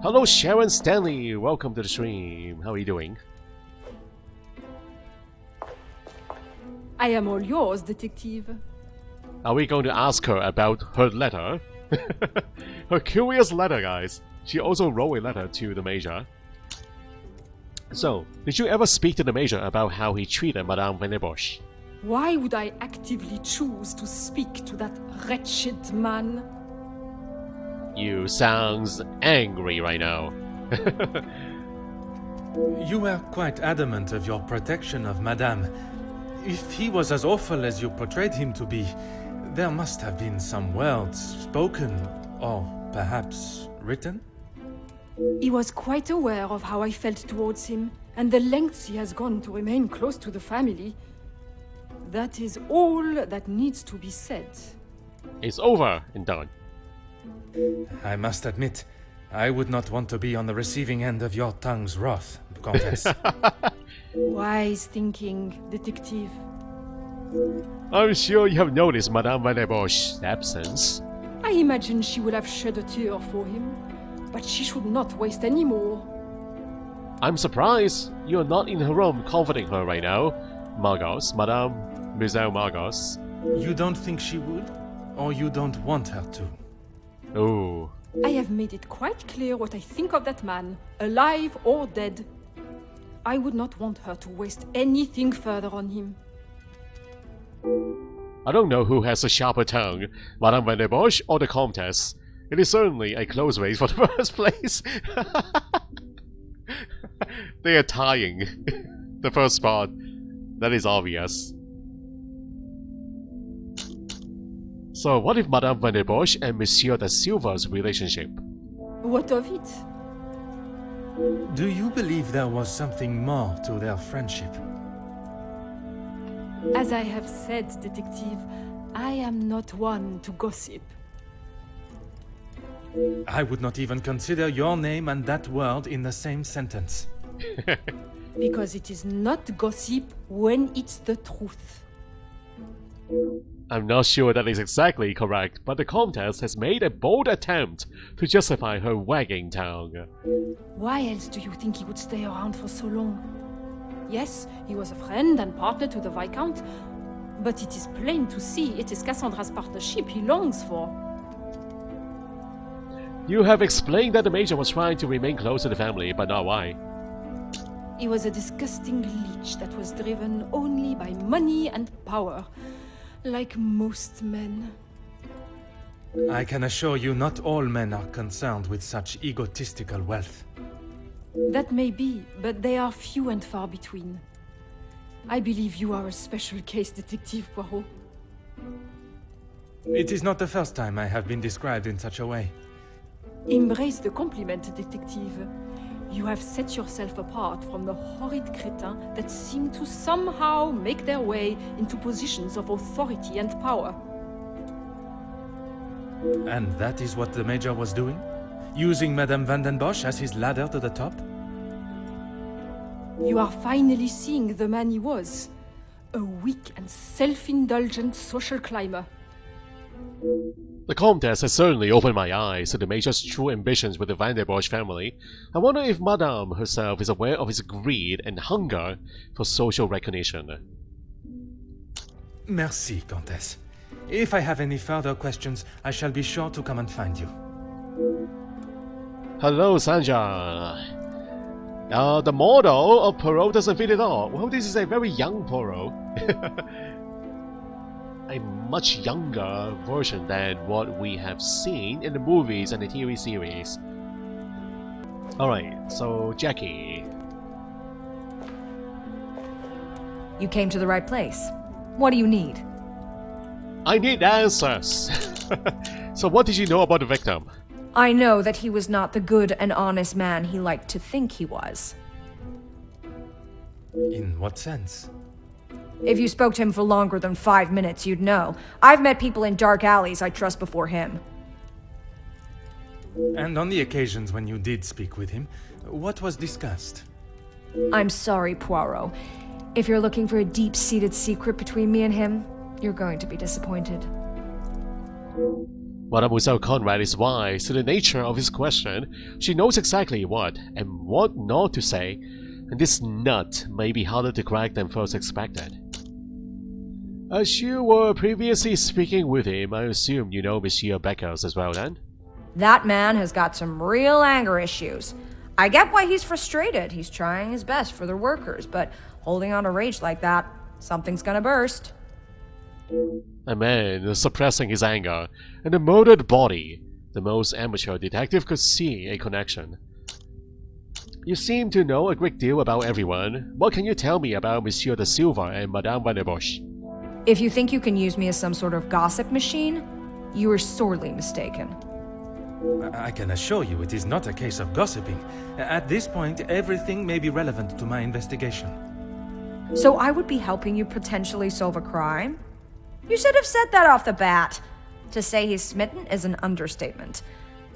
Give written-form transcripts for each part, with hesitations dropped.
Hello Sharon Stanley, welcome to the stream. How are you doing? I am all yours, detective. Are we going to ask her about her letter? Her curious letter, guys. She also wrote a letter to the Major. So, did you ever speak to the Major about how he treated Madame Van der Bosch? Why would I actively choose to speak to that wretched man? You sounds angry right now. You were quite adamant of your protection of Madame. If he was as awful as you portrayed him to be, there must have been some words spoken, or perhaps written? He was quite aware of how I felt towards him, and the lengths he has gone to remain close to the family. That is all that needs to be said. It's over and done. I must admit, I would not want to be on the receiving end of your tongue's wrath, Countess. Wise thinking, detective. I'm sure you have noticed Madame Van der Bosch's absence. I imagine she would have shed a tear for him, but she should not waste any more. I'm surprised you're not in her room comforting her right now, Margos, Mademoiselle Margos. You don't think she would? Or you don't want her to? Oh. I have made it quite clear what I think of that man, alive or dead. I would not want her to waste anything further on him. I don't know who has a sharper tongue, Madame Van der Bosch or the Comtesse. It is certainly a close race for the first place. They are tying the first spot. That is obvious. So what if Madame Van der Bosch and Monsieur da Silva's relationship? What of it? Do you believe there was something more to their friendship? As I have said, detective, I am not one to gossip. I would not even consider your name and that word in the same sentence. Because it is not gossip when it's the truth. I'm not sure that is exactly correct, but the Comtesse has made a bold attempt to justify her wagging tongue. Why else do you think he would stay around for so long? Yes, he was a friend and partner to the Viscount, but it is plain to see it is Cassandra's partnership he longs for. You have explained that the Major was trying to remain close to the family, but not why. He was a disgusting leech that was driven only by money and power, like most men. I can assure you not all men are concerned with such egotistical wealth. That may be, but they are few and far between. I believe you are a special case, Detective Poirot. It is not the first time I have been described in such a way. Embrace the compliment, Detective. You have set yourself apart from the horrid crétins that seem to somehow make their way into positions of authority and power. And that is what the Major was doing? Using Madame Van den Bosch as his ladder to the top? You are finally seeing the man he was. A weak and self-indulgent social climber. The Comtesse has certainly opened my eyes to the Major's true ambitions with the Van der Bosch family. I wonder if Madame herself is aware of his greed and hunger for social recognition. Merci, Countess. If I have any further questions, I shall be sure to come and find you. Hello, Sanja. The model of Poirot doesn't fit at all. Well, this is a very young Poirot. A much younger version than what we have seen in the movies and the TV series. Alright, so Jackie. You came to the right place. What do you need? I need answers! So what did you know about the victim? I know that he was not the good and honest man he liked to think he was. In what sense? If you spoke to him for longer than 5 minutes, you'd know. I've met people in dark alleys I trust before him. And on the occasions when you did speak with him, what was discussed? I'm sorry, Poirot. If you're looking for a deep-seated secret between me and him, you're going to be disappointed. Mademoiselle Conrad is wise to the nature of his question. She knows exactly what and what not to say, and this nut may be harder to crack than first expected. As you were previously speaking with him, I assume you know Monsieur Beckers as well then? That man has got some real anger issues. I get why he's frustrated. He's trying his best for the workers, but holding on to rage like that, something's gonna burst. A man suppressing his anger, and a murdered body. The most amateur detective could see a connection. You seem to know a great deal about everyone. What can you tell me about Monsieur de Silva and Madame Van der Bosch? If you think you can use me as some sort of gossip machine, you are sorely mistaken. I can assure you it is not a case of gossiping. At this point, everything may be relevant to my investigation. So I would be helping you potentially solve a crime? You should have said that off the bat. To say he's smitten is an understatement.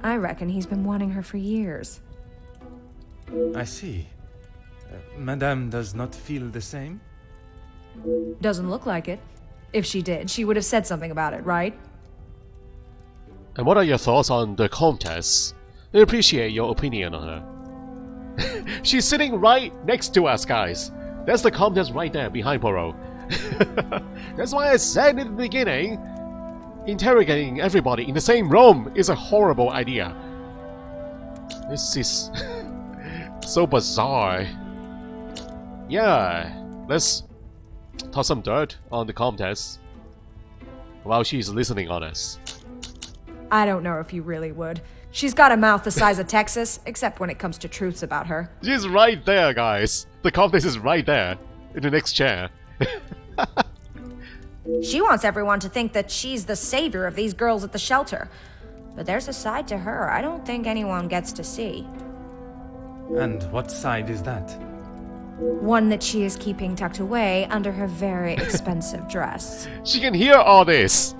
I reckon he's been wanting her for years. I see. Madame does not feel the same? Doesn't look like it. If she did, she would have said something about it, right? And what are your thoughts on the Comtesse? I appreciate your opinion on her. She's sitting right next to us, guys. That's the Comtesse right there, behind Poirot. That's why I said in the beginning, interrogating everybody in the same room is a horrible idea. This is so bizarre. Yeah, let's toss some dirt on the Comtesse while she's listening on us. I don't know if you really would. She's got a mouth the size of Texas, except when it comes to truths about her. She's right there, guys. The Comtesse is right there, in the next chair. She wants everyone to think that she's the savior of these girls at the shelter. But there's a side to her I don't think anyone gets to see. And what side is that? One that she is keeping tucked away under her very expensive dress. She can hear all this.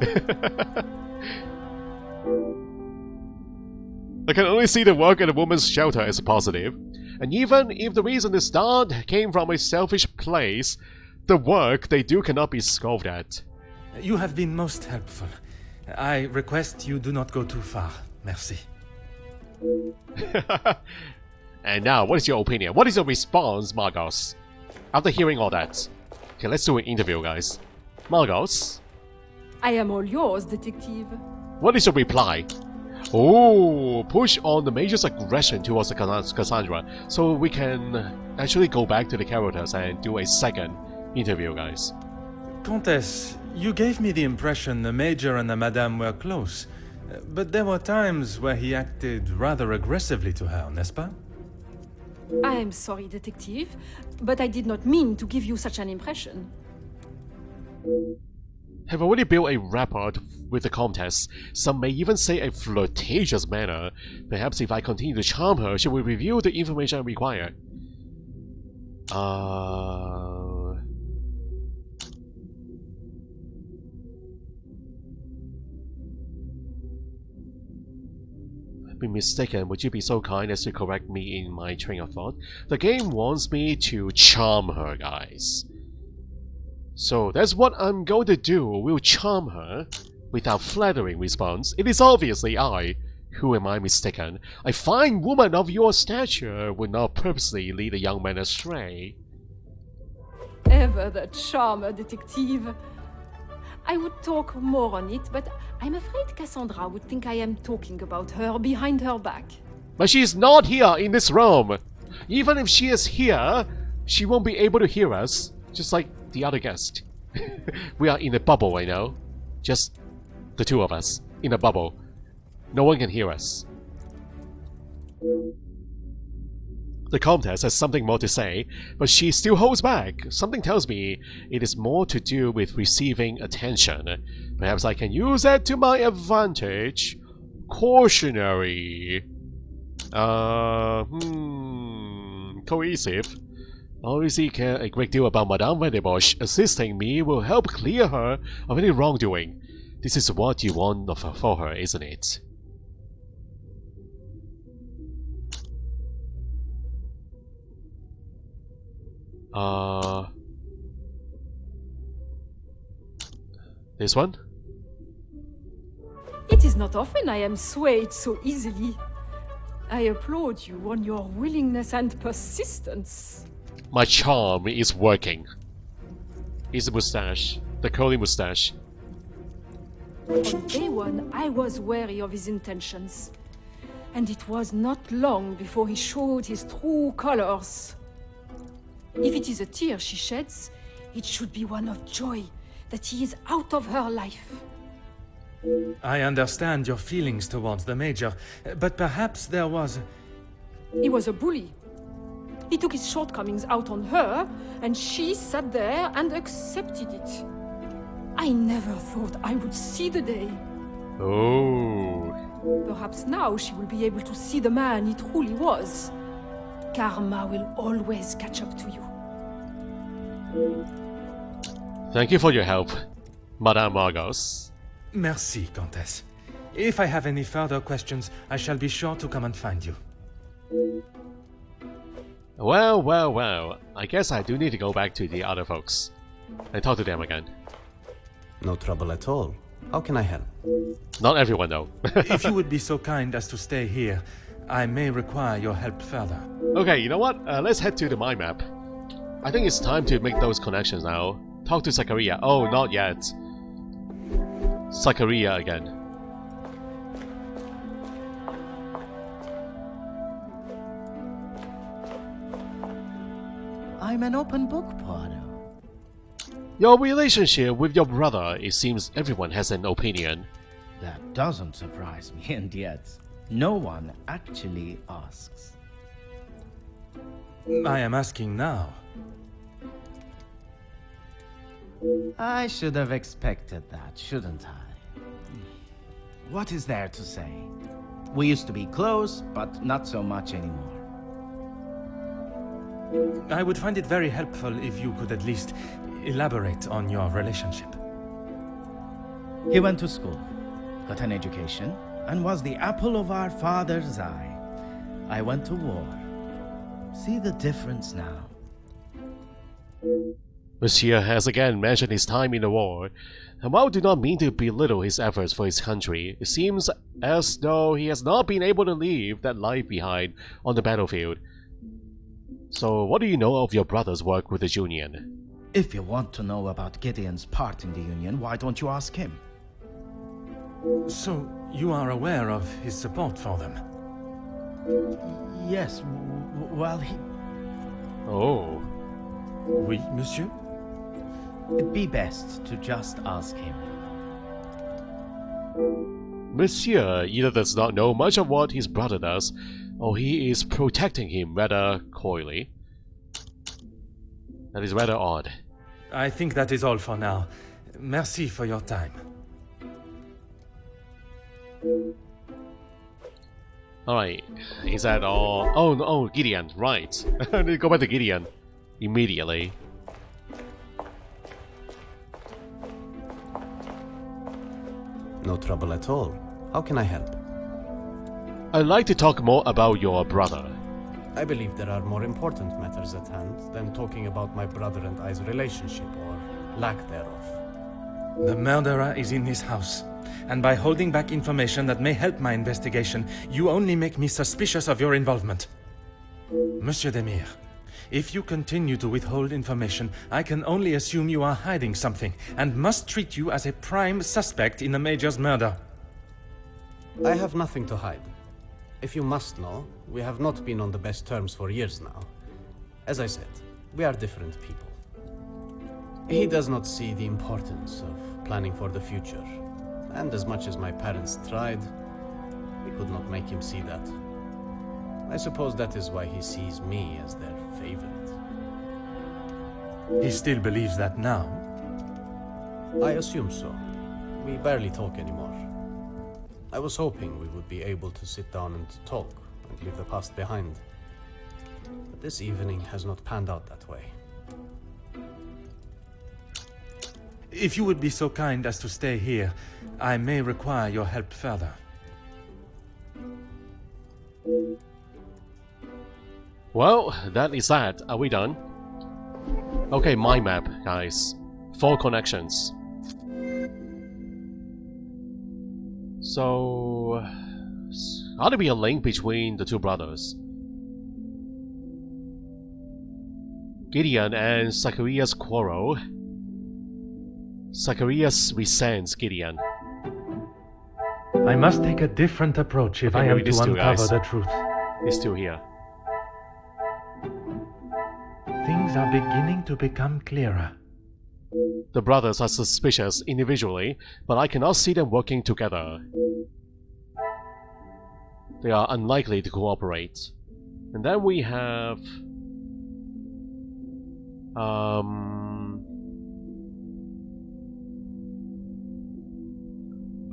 I can only see the work at a woman's shelter as a positive. And even if the reason is not came from a selfish place, the work they do cannot be scoffed at. You have been most helpful. I request you do not go too far. Merci. And now, what is your opinion? What is your response, Margos? After hearing all that. Okay, let's do an interview, guys. Margos? I am all yours, detective. What is your reply? Oh, push on the Major's aggression towards the Cassandra, so we can actually go back to the characters and do a second interview, guys. Comtesse, you gave me the impression the Major and the Madame were close, but there were times where he acted rather aggressively to her, n'est-ce pas? I am sorry, detective, but I did not mean to give you such an impression. Have already built a rapport with the Comtesse. Some may even say a flirtatious manner. Perhaps if I continue to charm her, she will reveal the information I require. I've been mistaken. Would you be so kind as to correct me in my train of thought? The game wants me to charm her, guys. So that's what I'm going to do. We'll charm her without flattering response. It is obviously I. Who am I mistaken? A fine woman of your stature would not purposely lead a young man astray. Ever the charmer, detective. I would talk more on it, but I'm afraid Cassandra would think I am talking about her behind her back. But she's not here in this room. Even if she is here, she won't be able to hear us, just like the other guest. We are in a bubble right now. Just the two of us in a bubble. No one can hear us. The Comtesse has something more to say, but she still holds back. Something tells me it is more to do with receiving attention. Perhaps I can use that to my advantage. Cautionary. Cohesive. I obviously care a great deal about Madame Van der Bosch. Assisting me will help clear her of any wrongdoing. This is what you want for her, isn't it? This one? It It is not often I am swayed so easily. I applaud you on your willingness and persistence. My charm is working. It's the mustache. The curly mustache. From day one, I was wary of his intentions. And it was not long before he showed his true colors. If it is a tear she sheds, it should be one of joy that he is out of her life. I understand your feelings towards the Major, but perhaps there was... He was a bully. He took his shortcomings out on her, and she sat there and accepted it. I never thought I would see the day. Oh. Perhaps now she will be able to see the man he truly was. Karma will always catch up to you. Thank you for your help, Madame Margos. Merci, Countess. If I have any further questions, I shall be sure to come and find you. Well, well, well. I guess I do need to go back to the other folks and talk to them again. No trouble at all. How can I help? Not everyone, though. If you would be so kind as to stay here, I may require your help further. Okay, you know what? Let's head to the mind map. I think it's time to make those connections now. Talk to Zachariah. Oh, not yet. Zachariah again. I'm an open book, Poirot. Your relationship with your brother, it seems everyone has an opinion. That doesn't surprise me, and yet no one actually asks. I am asking now. I should have expected that, shouldn't I? What is there to say? We used to be close, but not so much anymore. I would find it very helpful if you could at least elaborate on your relationship. He went to school, got an education, and was the apple of our father's eye. I went to war. See the difference now. Monsieur has again mentioned his time in the war, and while I do not mean to belittle his efforts for his country, it seems as though he has not been able to leave that life behind on the battlefield. So, what do you know of your brother's work with the Union? If you want to know about Gideon's part in the Union, why don't you ask him? So, you are aware of his support for them? Yes, well, he... Oh. Oui, monsieur? It'd be best to just ask him. Monsieur either does not know much of what his brother does, or he is protecting him rather coyly. That is rather odd. I think that is all for now. Merci for your time. Alright, is that all? Oh, no, oh, Gideon, right. I need to go back to Gideon immediately. No trouble at all. How can I help? I'd like to talk more about your brother. I believe there are more important matters at hand than talking about my brother and I's relationship, or lack thereof. The murderer is in this house, and by holding back information that may help my investigation, you only make me suspicious of your involvement. Monsieur Demir, if you continue to withhold information, I can only assume you are hiding something, and must treat you as a prime suspect in the Major's murder. I have nothing to hide. If you must know, we have not been on the best terms for years now. As I said, we are different people. He does not see the importance of planning for the future, and as much as my parents tried, we could not make him see that. I suppose that is why he sees me as their favorite. He still believes that now? I assume so. We barely talk anymore. I was hoping we would be able to sit down and talk and leave the past behind. But this evening has not panned out that way. If you would be so kind as to stay here, I may require your help further. Well, that is that. Are we done? Okay, mind map, guys. 4 connections. So, ought to be a link between the two brothers. Gideon and Zacharias quarrel. Zacharias resents Gideon. I must take a different approach if I am to uncover the truth. He's still here. Things are beginning to become clearer. The brothers are suspicious individually, but I cannot see them working together. They are unlikely to cooperate. And then we have...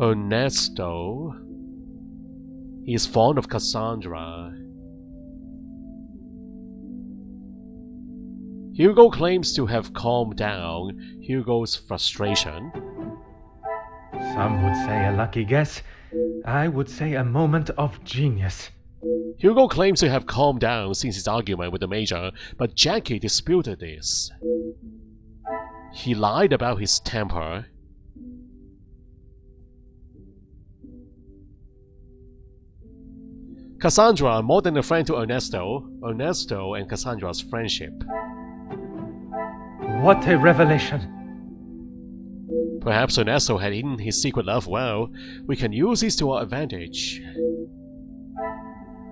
Ernesto. He is fond of Cassandra. Hugo claims to have calmed down Hugo's frustration. Some would say a lucky guess. I would say a moment of genius. Hugo claims to have calmed down since his argument with the Major, but Jackie disputed this. He lied about his temper. Cassandra, more than a friend to Ernesto. Ernesto and Cassandra's friendship. What a revelation! Perhaps Ernesto had hidden his secret love well. We can use this to our advantage.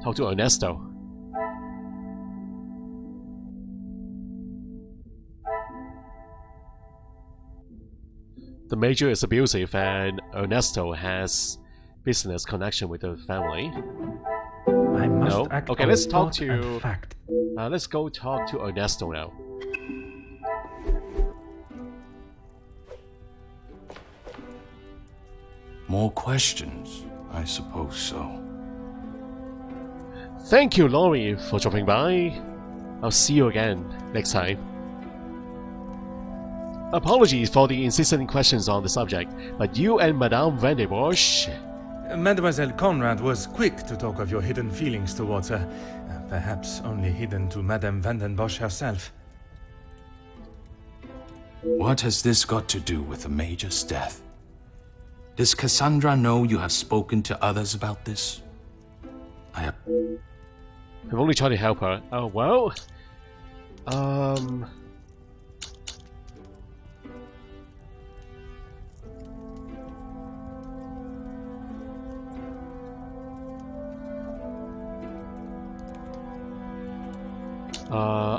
Talk to Ernesto. The Major is abusive and Ernesto has business connection with the family. I must act okay, on let's talk thought and to... fact. let's go talk to Ernesto now. More questions? I suppose so. Thank you, Laurie, for dropping by. I'll see you again next time. Apologies for the insistent questions on the subject, but you and Madame Van der Bosch... Mademoiselle Conrad was quick to talk of your hidden feelings towards her. Perhaps only hidden to Madame Van den Bosch herself. What has this got to do with the Major's death? Does Cassandra know you have spoken to others about this? I've only tried to help her. Oh, well...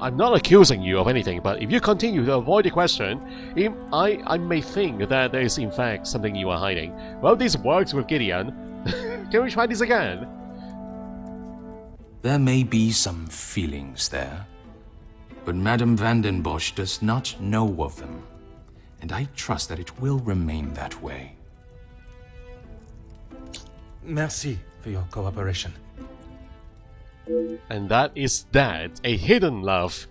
I'm not accusing you of anything, but if you continue to avoid the question, I may think that there is in fact something you are hiding. Well, this works with Gideon. Can we try this again? There may be some feelings there, but Madame Van den Bosch does not know of them, and I trust that it will remain that way. Merci for your cooperation. And that is that, a hidden love.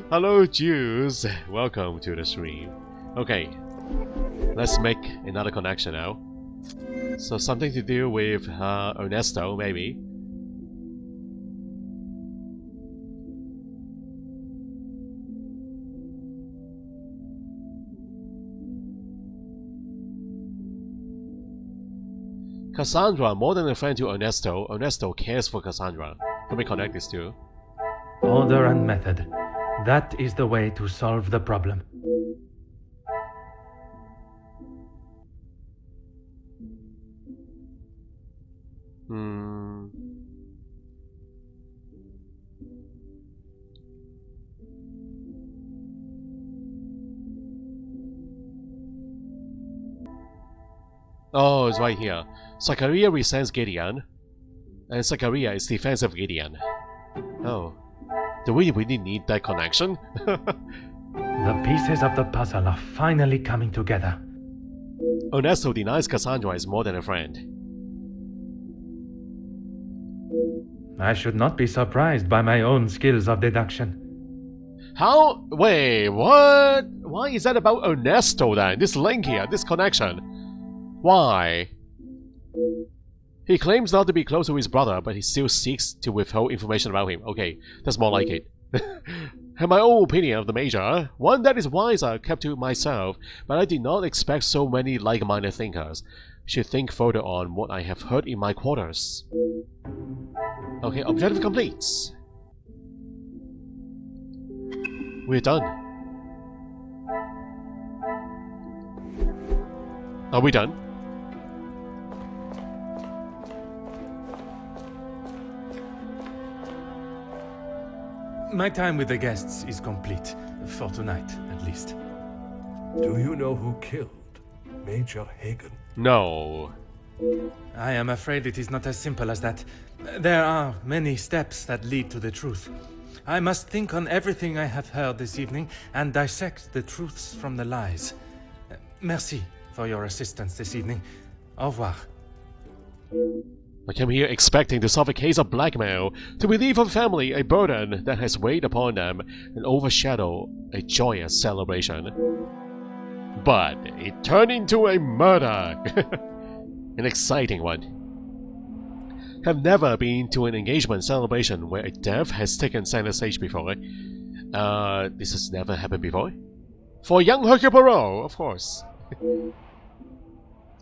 Hello, Jews. Welcome to the stream. Okay, let's make another connection now. So something to do with Ernesto, maybe. Cassandra, more than a friend to Ernesto. Ernesto cares for Cassandra. Can we connect these two? Order and method. That is the way to solve the problem. Oh, it's right here. Zachariah resents Gideon, and Zachariah is defensive Gideon. Oh. Do we really need that connection? The pieces of the puzzle are finally coming together. Ernesto denies Cassandra is more than a friend. I should not be surprised by my own skills of deduction. How? Wait, what? Why is that about Ernesto then? This link here, this connection. Why? He claims not to be close to his brother, but he still seeks to withhold information about him. Okay, that's more like it. Have my own opinion of the Major, one that is wiser kept to myself, but I did not expect so many like-minded thinkers. should think further on what I have heard in my quarters. Okay, objective complete. We're done. Are we done? My time with the guests is complete. For tonight, at least. Do you know who killed Major Hagen? No. I am afraid it is not as simple as that. There are many steps that lead to the truth. I must think on everything I have heard this evening and dissect the truths from the lies. Merci for your assistance this evening. Au revoir. I came here expecting to solve a case of blackmail, to relieve a family a burden that has weighed upon them and overshadow a joyous celebration. But it turned into a murder! An exciting one. Have never been to an engagement celebration where a death has taken center stage before. This has never happened before? For young Hercule Poirot, of course.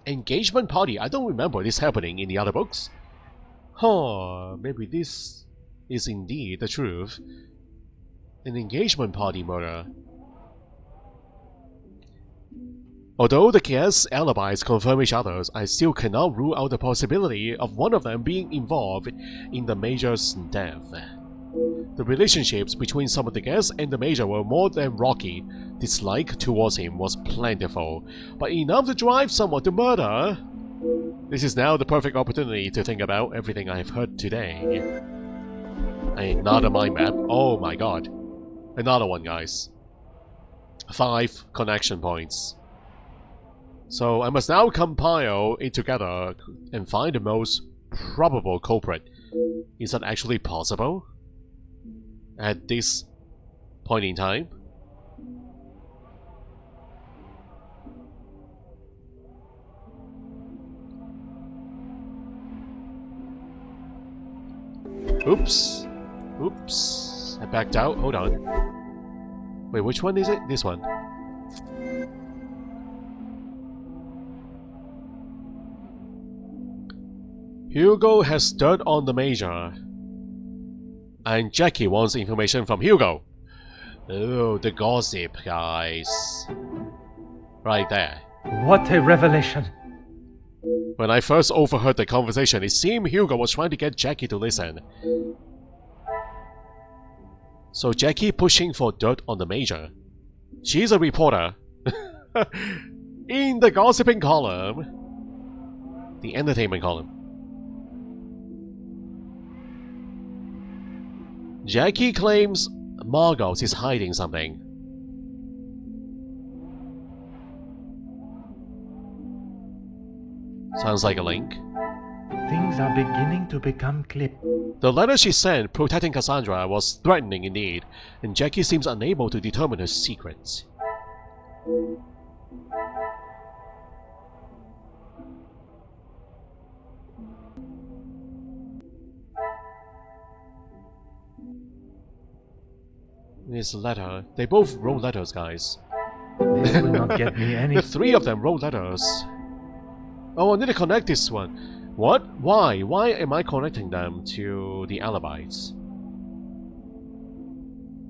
Engagement party? I don't remember this happening in the other books. Huh, maybe this is indeed the truth. An engagement party murder. Although the guests' alibis confirm each other's, I still cannot rule out the possibility of one of them being involved in the Major's death. The relationships between some of the guests and the Major were more than rocky. Dislike towards him was plentiful, but enough to drive someone to murder. This is now the perfect opportunity to think about everything I have heard today. Another mind map. Oh my god. Another one, guys. 5 connection points. So I must now compile it together and find the most probable culprit. Is that actually possible? At this point in time? Oops. Oops. I backed out. Hold on. Wait, which one is it? This one. Hugo has dirt on the Major. And Jackie wants information from Hugo. Oh, the gossip, guys. Right there. What a revelation! When I first overheard the conversation, it seemed Hugo was trying to get Jackie to listen. So Jackie pushing for dirt on the Major. She's a reporter. In the gossiping column. The entertainment column. Jackie claims Margot is hiding something. Sounds like a link. Things are beginning to become clear. The letter she sent protecting Cassandra was threatening indeed, and Jackie seems unable to determine her secrets. This letter. They both wrote letters, guys. This will not get me any. The 3 of them wrote letters. Oh, I need to connect this one. What? Why? Why am I connecting them to the alibis?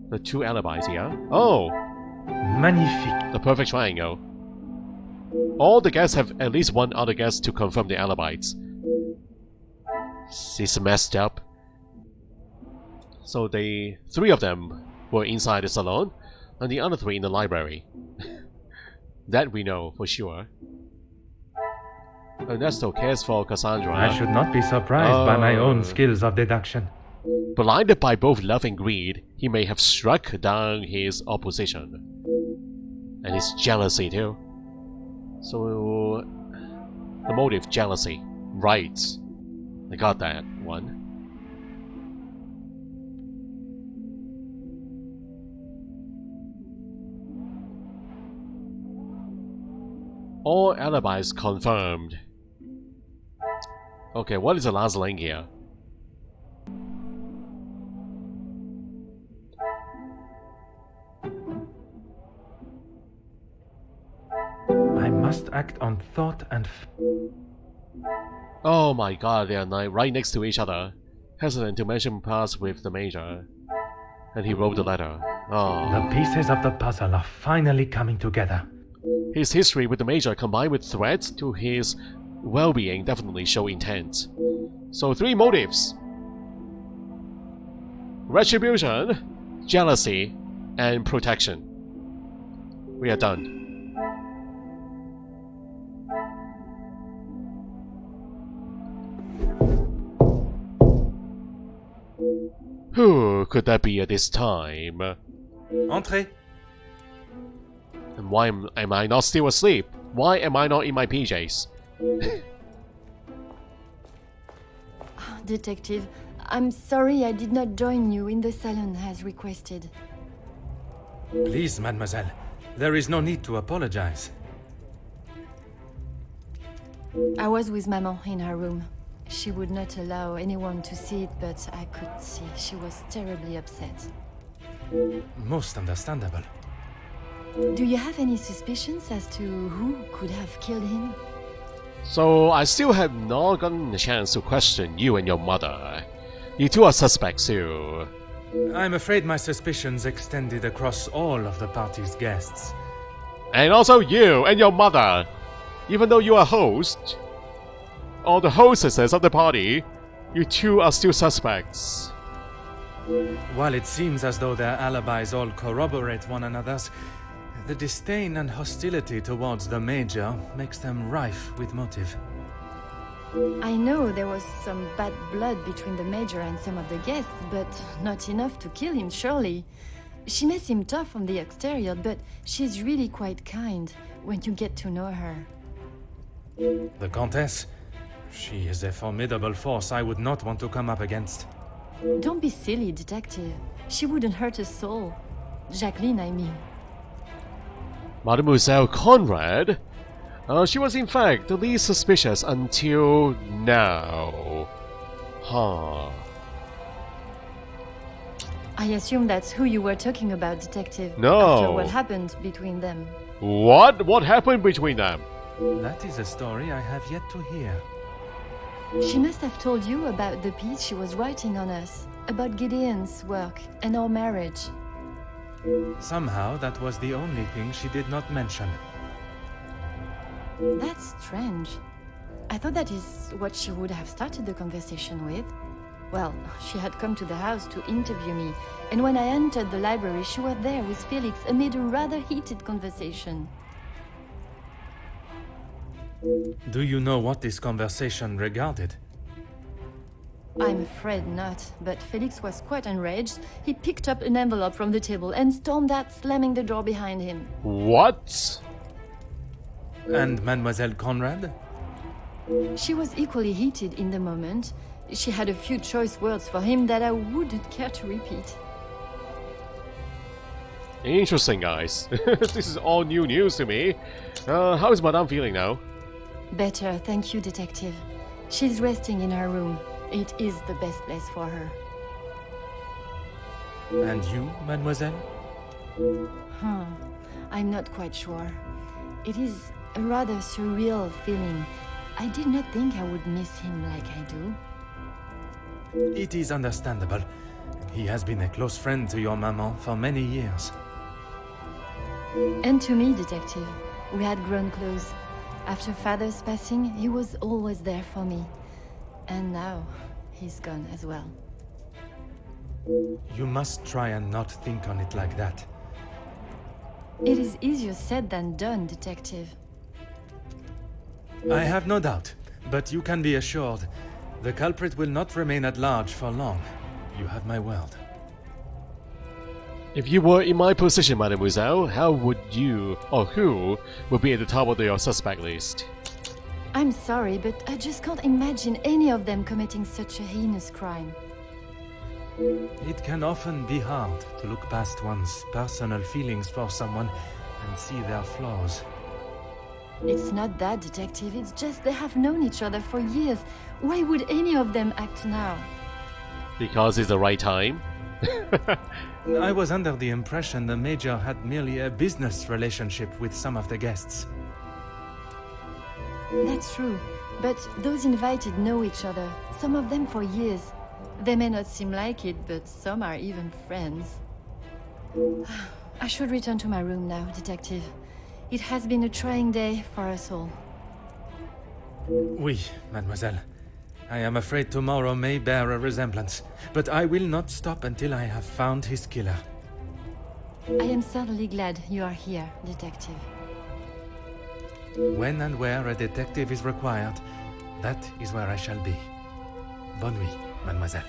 The 2 alibis here? Oh! Magnifique. The perfect triangle. All the guests have at least one other guest to confirm the alibis. This is messed up. So the 3 of them were inside the salon, and the other 3 in the library. That we know for sure. Ernesto cares for Cassandra. I should not be surprised by my own skills of deduction. Blinded by both love and greed, he may have struck down his opposition. And his jealousy too. So... the motive, jealousy. Right. I got that one. All alibis confirmed. Okay, what is the last link here? I must act on thought and Oh my god, they are right next to each other. Hesitant to mention pass with the Major. And he wrote the letter. Oh. The pieces of the puzzle are finally coming together. His history with the Major combined with threats to his well-being definitely show intent. So 3 motives. Retribution, jealousy, and protection. We are done. Who could that be at this time? Entrez. And why am I not still asleep? Why am I not in my PJs? Detective, I'm sorry I did not join you in the salon as requested. Please, mademoiselle. There is no need to apologize. I was with Maman in her room. She would not allow anyone to see it, but I could see she was terribly upset. Most understandable. Do you have any suspicions as to who could have killed him? So I still have not gotten a chance to question you and your mother. You two are suspects too. I'm afraid my suspicions extended across all of the party's guests. And also you and your mother. Even though you are host, or the hostesses of the party, you two are still suspects. While it seems as though their alibis all corroborate one another's, the disdain and hostility towards the Major makes them rife with motive. I know there was some bad blood between the Major and some of the guests, but not enough to kill him, surely. She may seem tough on the exterior, but she's really quite kind when you get to know her. The Countess? She is a formidable force I would not want to come up against. Don't be silly, Detective. She wouldn't hurt a soul. Jacqueline, I mean. Mademoiselle Conrad? She was in fact the least suspicious until now. Huh. I assume that's who you were talking about, Detective. No. After what happened between them. What? What happened between them? That is a story I have yet to hear. She must have told you about the piece she was writing on us, about Gideon's work and our marriage. Somehow, that was the only thing she did not mention. That's strange. I thought that is what she would have started the conversation with. Well, she had come to the house to interview me, and when I entered the library, she was there with Felix amid a rather heated conversation. Do you know what this conversation regarded? I'm afraid not, but Felix was quite enraged. He picked up an envelope from the table and stormed out, slamming the door behind him. What? And Mademoiselle Conrad? She was equally heated in the moment. She had a few choice words for him that I wouldn't care to repeat. Interesting, guys. This is all new news to me. How is Madame feeling now? Better, thank you, Detective. She's resting in her room. It is the best place for her. And you, Mademoiselle? I'm not quite sure. It is a rather surreal feeling. I did not think I would miss him like I do. It is understandable. He has been a close friend to your maman for many years. And to me, Detective. We had grown close. After Father's passing, he was always there for me. And now, he's gone as well. You must try and not think on it like that. It is easier said than done, Detective. I have no doubt, but you can be assured the culprit will not remain at large for long. You have my word. If you were in my position, Mademoiselle, how would you, or who, would be at the top of your suspect list? I'm sorry, but I just can't imagine any of them committing such a heinous crime. It can often be hard to look past one's personal feelings for someone and see their flaws. It's not that, Detective. It's just they have known each other for years. Why would any of them act now? Because it's the right time? I was under the impression the Major had merely a business relationship with some of the guests. That's true. But those invited know each other, some of them for years. They may not seem like it, but some are even friends. I should return to my room now, Detective. It has been a trying day for us all. Oui, mademoiselle. I am afraid tomorrow may bear a resemblance, but I will not stop until I have found his killer. I am certainly glad you are here, Detective. When and where a detective is required, that is where I shall be. Bonne nuit, mademoiselle.